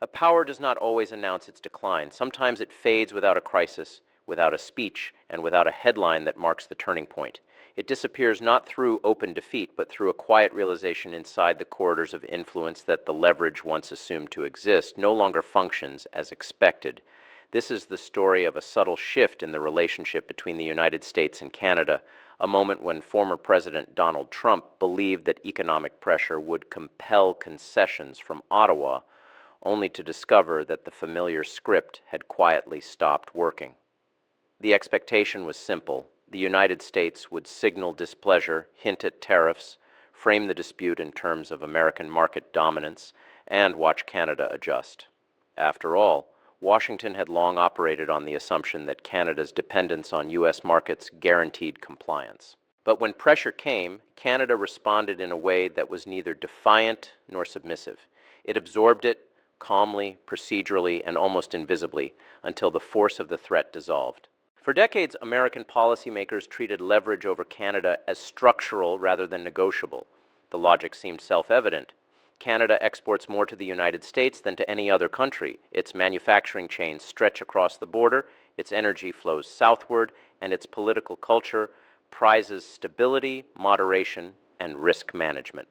A power does not always announce its decline. Sometimes it fades without a crisis, without a speech, and without a headline that marks the turning point. It disappears not through open defeat, but through a quiet realization inside the corridors of influence that the leverage once assumed to exist no longer functions as expected. This is the story of a subtle shift in the relationship between the United States and Canada, a moment when former President Donald Trump believed that economic pressure would compel concessions from Ottawa, only to discover that the familiar script had quietly stopped working. The expectation was simple. The United States would signal displeasure, hint at tariffs, frame the dispute in terms of American market dominance, and watch Canada adjust. After all, Washington had long operated on the assumption that Canada's dependence on U.S. markets guaranteed compliance. But when pressure came, Canada responded in a way that was neither defiant nor submissive. It absorbed it calmly, procedurally, and almost invisibly, until the force of the threat dissolved. For decades, American policymakers treated leverage over Canada as structural rather than negotiable. The logic seemed self-evident. Canada exports more to the United States than to any other country. Its manufacturing chains stretch across the border, its energy flows southward, and its political culture prizes stability, moderation, and risk management.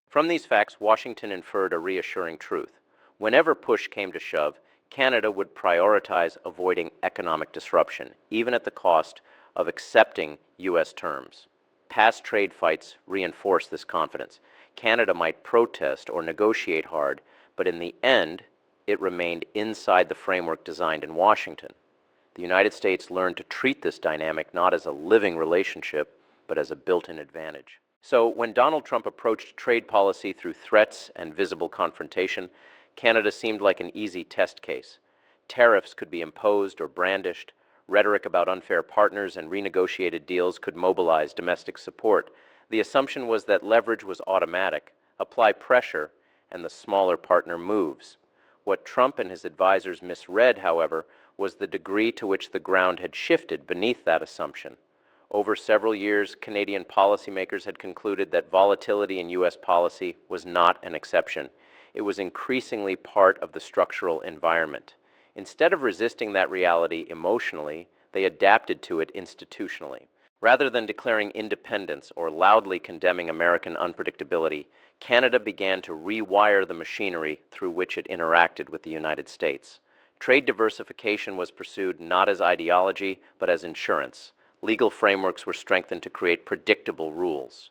From these facts, Washington inferred a reassuring truth. Whenever push came to shove, Canada would prioritize avoiding economic disruption, even at the cost of accepting U.S. terms. Past trade fights reinforced this confidence. Canada might protest or negotiate hard, but in the end, it remained inside the framework designed in Washington. The United States learned to treat this dynamic not as a living relationship, but as a built-in advantage. So when Donald Trump approached trade policy through threats and visible confrontation, Canada seemed like an easy test case. Tariffs could be imposed or brandished. Rhetoric about unfair partners and renegotiated deals could mobilize domestic support. The assumption was that leverage was automatic. Apply pressure, and the smaller partner moves. What Trump and his advisors misread, however, was the degree to which the ground had shifted beneath that assumption. Over several years, Canadian policymakers had concluded that volatility in U.S. policy was not an exception. It was increasingly part of the structural environment. Instead of resisting that reality emotionally, they adapted to it institutionally. Rather than declaring independence or loudly condemning American unpredictability, Canada began to rewire the machinery through which it interacted with the United States. Trade diversification was pursued not as ideology, but as insurance. Legal frameworks were strengthened to create predictable rules.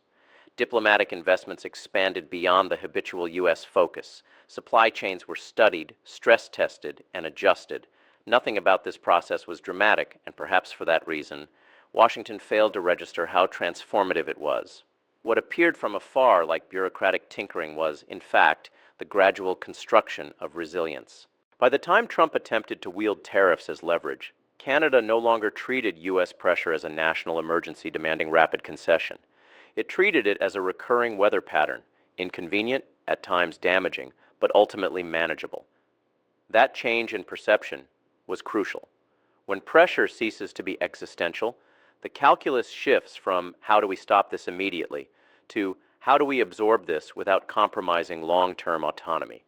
Diplomatic investments expanded beyond the habitual U.S. focus. Supply chains were studied, stress-tested, and adjusted. Nothing about this process was dramatic, and perhaps for that reason, Washington failed to register how transformative it was. What appeared from afar like bureaucratic tinkering was, in fact, the gradual construction of resilience. By the time Trump attempted to wield tariffs as leverage, Canada no longer treated U.S. pressure as a national emergency demanding rapid concession. It treated it as a recurring weather pattern, inconvenient, at times damaging, but ultimately manageable. That change in perception was crucial. When pressure ceases to be existential, the calculus shifts from how do we stop this immediately to how do we absorb this without compromising long-term autonomy.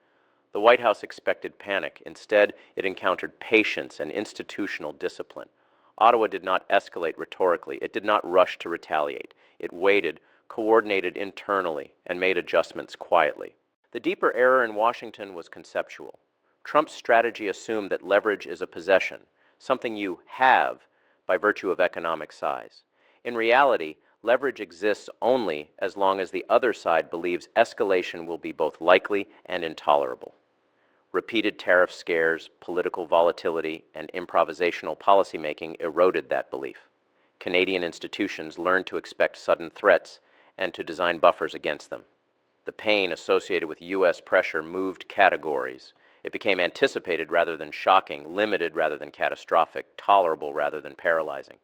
The White House expected panic. Instead, it encountered patience and institutional discipline. Ottawa did not escalate rhetorically. It did not rush to retaliate. It waited, coordinated internally, and made adjustments quietly. The deeper error in Washington was conceptual. Trump's strategy assumed that leverage is a possession, something you have by virtue of economic size. In reality, leverage exists only as long as the other side believes escalation will be both likely and intolerable. Repeated tariff scares, political volatility, and improvisational policymaking eroded that belief. Canadian institutions learned to expect sudden threats and to design buffers against them. The pain associated with U.S. pressure moved categories. It became anticipated rather than shocking, limited rather than catastrophic, tolerable rather than paralyzing.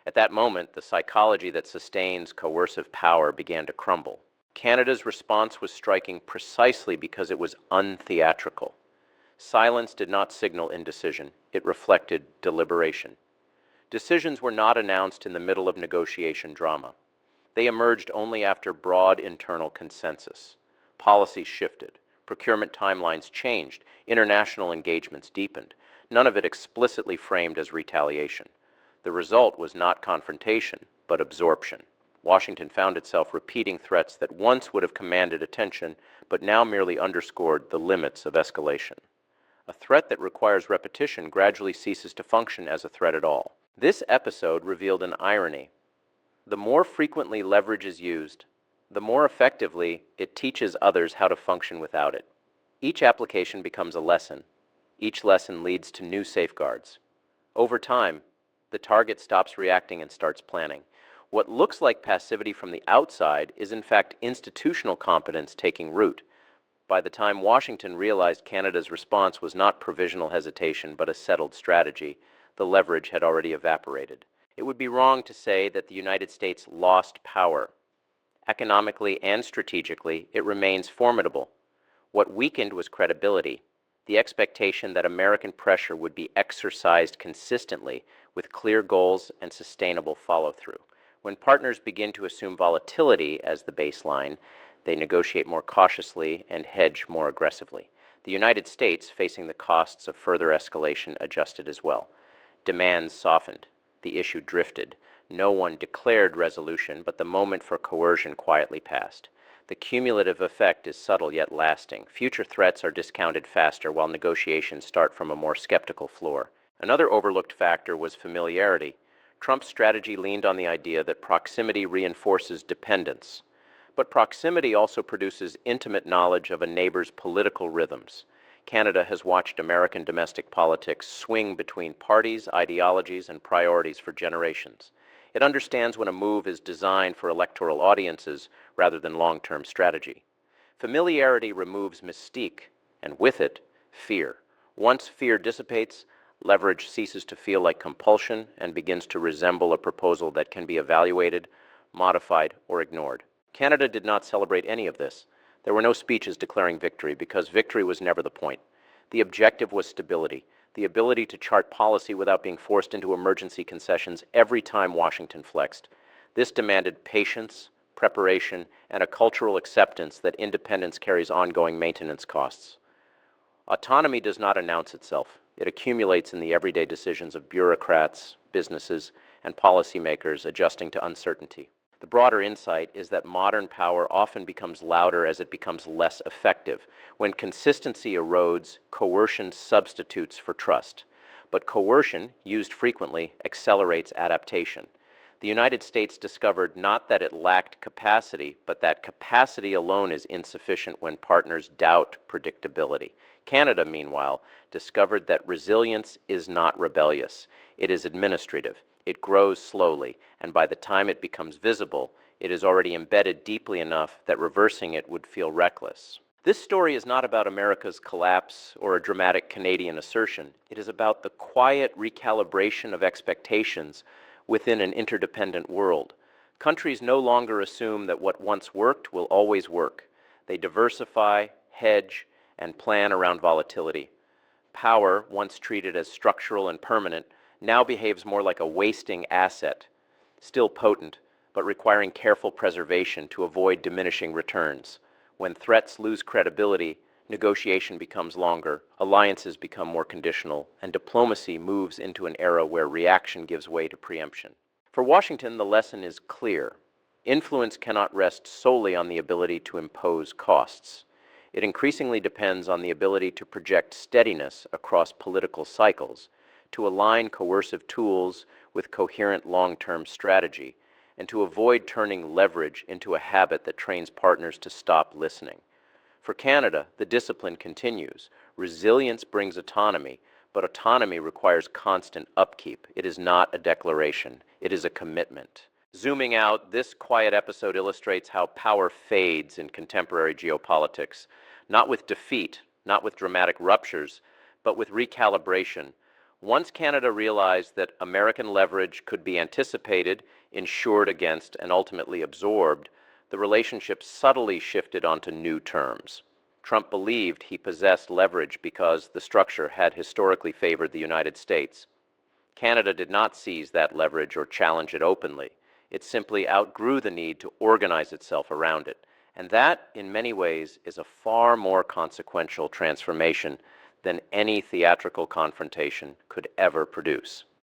At that moment, the psychology that sustains coercive power began to crumble. Canada's response was striking precisely because it was untheatrical. Silence did not signal indecision. It reflected deliberation. Decisions were not announced in the middle of negotiation drama. They emerged only after broad internal consensus. Policy shifted. Procurement timelines changed. International engagements deepened. None of it explicitly framed as retaliation. The result was not confrontation, but absorption. Washington found itself repeating threats that once would have commanded attention, but now merely underscored the limits of escalation. A threat that requires repetition gradually ceases to function as a threat at all. This episode revealed an irony. The more frequently leverage is used, the more effectively it teaches others how to function without it. Each application becomes a lesson. Each lesson leads to new safeguards. Over time, the target stops reacting and starts planning. What looks like passivity from the outside is in fact institutional competence taking root. By the time Washington realized Canada's response was not provisional hesitation but a settled strategy, the leverage had already evaporated. It would be wrong to say that the United States lost power. Economically and strategically, it remains formidable. What weakened was credibility, the expectation that American pressure would be exercised consistently with clear goals and sustainable follow-through. When partners begin to assume volatility as the baseline, they negotiate more cautiously and hedge more aggressively. The United States, facing the costs of further escalation, adjusted as well. Demands softened. The issue drifted. No one declared resolution, but the moment for coercion quietly passed. The cumulative effect is subtle yet lasting. Future threats are discounted faster while negotiations start from a more skeptical floor. Another overlooked factor was familiarity. Trump's strategy leaned on the idea that proximity reinforces dependence. But proximity also produces intimate knowledge of a neighbor's political rhythms. Canada has watched American domestic politics swing between parties, ideologies, and priorities for generations. It understands when a move is designed for electoral audiences rather than long-term strategy. Familiarity removes mystique, and with it, fear. Once fear dissipates, leverage ceases to feel like compulsion and begins to resemble a proposal that can be evaluated, modified, or ignored. Canada did not celebrate any of this. There were no speeches declaring victory because victory was never the point. The objective was stability, the ability to chart policy without being forced into emergency concessions every time Washington flexed. This demanded patience, preparation, and a cultural acceptance that independence carries ongoing maintenance costs. Autonomy does not announce itself. It accumulates in the everyday decisions of bureaucrats, businesses, and policymakers adjusting to uncertainty. The broader insight is that modern power often becomes louder as it becomes less effective. When consistency erodes, coercion substitutes for trust. But coercion, used frequently, accelerates adaptation. The United States discovered not that it lacked capacity, but that capacity alone is insufficient when partners doubt predictability. Canada, meanwhile, discovered that resilience is not rebellious. It is administrative. It grows slowly, and by the time it becomes visible, it is already embedded deeply enough that reversing it would feel reckless. This story is not about America's collapse or a dramatic Canadian assertion. It is about the quiet recalibration of expectations within an interdependent world. Countries no longer assume that what once worked will always work. They diversify, hedge, and plan around volatility. Power, once treated as structural and permanent, now behaves more like a wasting asset, still potent, but requiring careful preservation to avoid diminishing returns. When threats lose credibility, negotiation becomes longer, alliances become more conditional, and diplomacy moves into an era where reaction gives way to preemption. For Washington, the lesson is clear. Influence cannot rest solely on the ability to impose costs. It increasingly depends on the ability to project steadiness across political cycles, to align coercive tools with coherent long-term strategy, and to avoid turning leverage into a habit that trains partners to stop listening. For Canada, the discipline continues. Resilience brings autonomy, but autonomy requires constant upkeep. It is not a declaration. It is a commitment. Zooming out, this quiet episode illustrates how power fades in contemporary geopolitics, not with defeat, not with dramatic ruptures, but with recalibration. Once Canada realized that American leverage could be anticipated, insured against, and ultimately absorbed, the relationship subtly shifted onto new terms. Trump believed he possessed leverage because the structure had historically favored the United States. Canada did not seize that leverage or challenge it openly. It simply outgrew the need to organize itself around it. And that, in many ways, is a far more consequential transformation than any theatrical confrontation could ever produce.